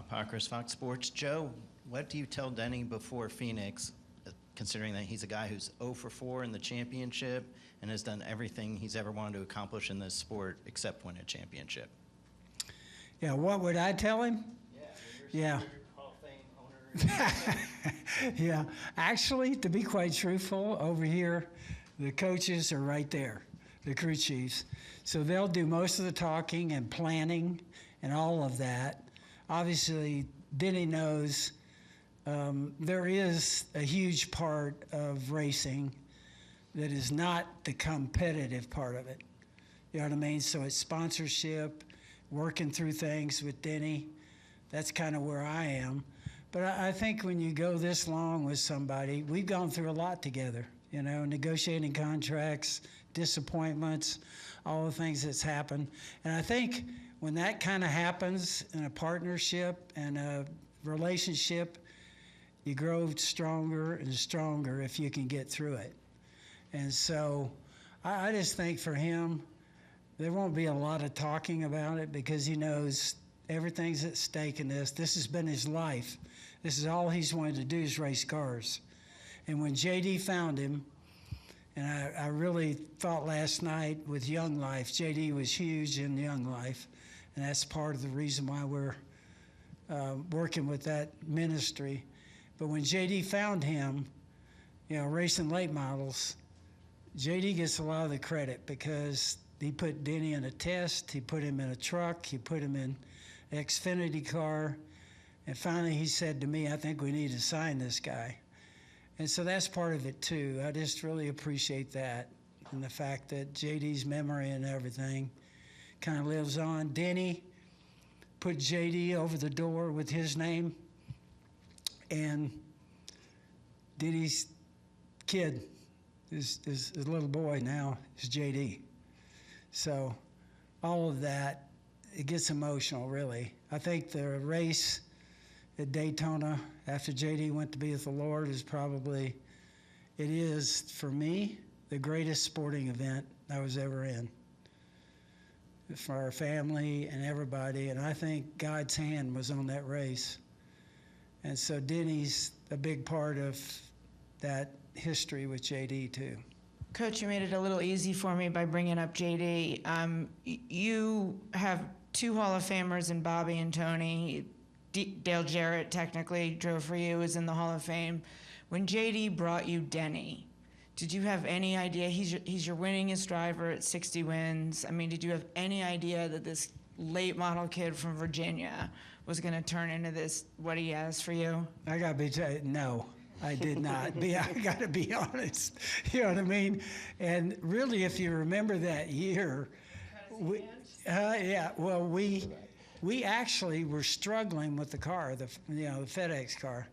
Parker's Fox Sports. Joe, what do you tell Denny before Phoenix, considering that he's a guy who's 0 for 4 in the championship and has done everything he's ever wanted to accomplish in this sport except win a championship? Yeah, what would I tell him? Yeah. Hall of Fame owner. Yeah, actually, to be quite truthful, over here, the coaches are right there, the crew chiefs. So they'll do most of the talking and planning and all of that. Obviously, Denny knows there is a huge part of racing that is not the competitive part of it. You know what I mean? So it's sponsorship, working through things with Denny. That's kind of where I am. But I think when you go this long with somebody, we've gone through a lot together, you know, negotiating contracts, disappointments, all the things that's happened. And I think when that kind of happens in a partnership and a relationship, you grow stronger and stronger if you can get through it. And so I just think for him, there won't be a lot of talking about it because he knows everything's at stake in this. This has been his life. This is all he's wanted to do is race cars. And when JD found him, and I really thought last night with Young Life, JD was huge in Young Life, and that's part of the reason why we're working with that ministry. But when JD found him, you know, racing late models, JD gets a lot of the credit because he put Denny in a test, he put him in a truck, he put him in an Xfinity car, and finally he said to me, I think we need to sign this guy. And so that's part of it too. I just really appreciate that and the fact that JD's memory and everything kind of lives on. Denny put JD over the door with his name, and Denny's kid, his little boy now is JD. So all of that, it gets emotional, really. I think the race at Daytona after JD went to be with the Lord is probably, it is, for me, the greatest sporting event I was ever in for our family and everybody. And I think God's hand was on that race. And so Denny's a big part of that history with JD too. Coach, you made it a little easy for me by bringing up JD. You have 2 Hall of Famers in Bobby and Tony. Dale Jarrett technically drove for you, is in the Hall of Fame. When JD brought you Denny, did you have any idea? He's your winningest driver at 60 wins. I mean, did you have any idea that this late model kid from Virginia was going to turn into this, what he has for you? I got to be no. I did not. I got to be honest. You know what I mean? And really, if you remember that year, we actually were struggling with the car, the FedEx car.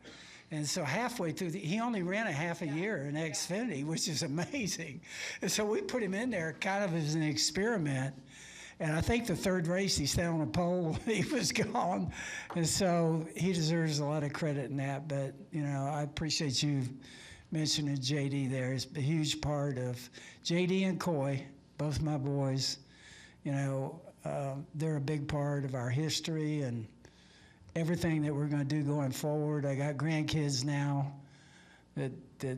And so halfway through, he only ran a half a year in Xfinity, which is amazing. And so we put him in there kind of as an experiment. And I think the 3rd race, he stayed on a pole, he was gone. And so he deserves a lot of credit in that. But, you know, I appreciate you mentioning JD there. It's a huge part of JD and Coy, both my boys. You know, they're a big part of our history and everything that we're going to do going forward. I got grandkids now that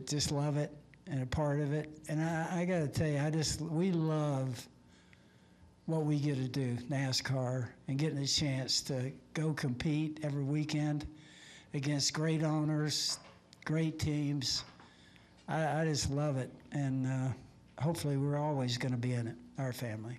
just love it and a part of it. And I got to tell you, we love what we get to do, NASCAR, and getting a chance to go compete every weekend against great owners, great teams. I just love it, and hopefully we're always going to be in it, our family.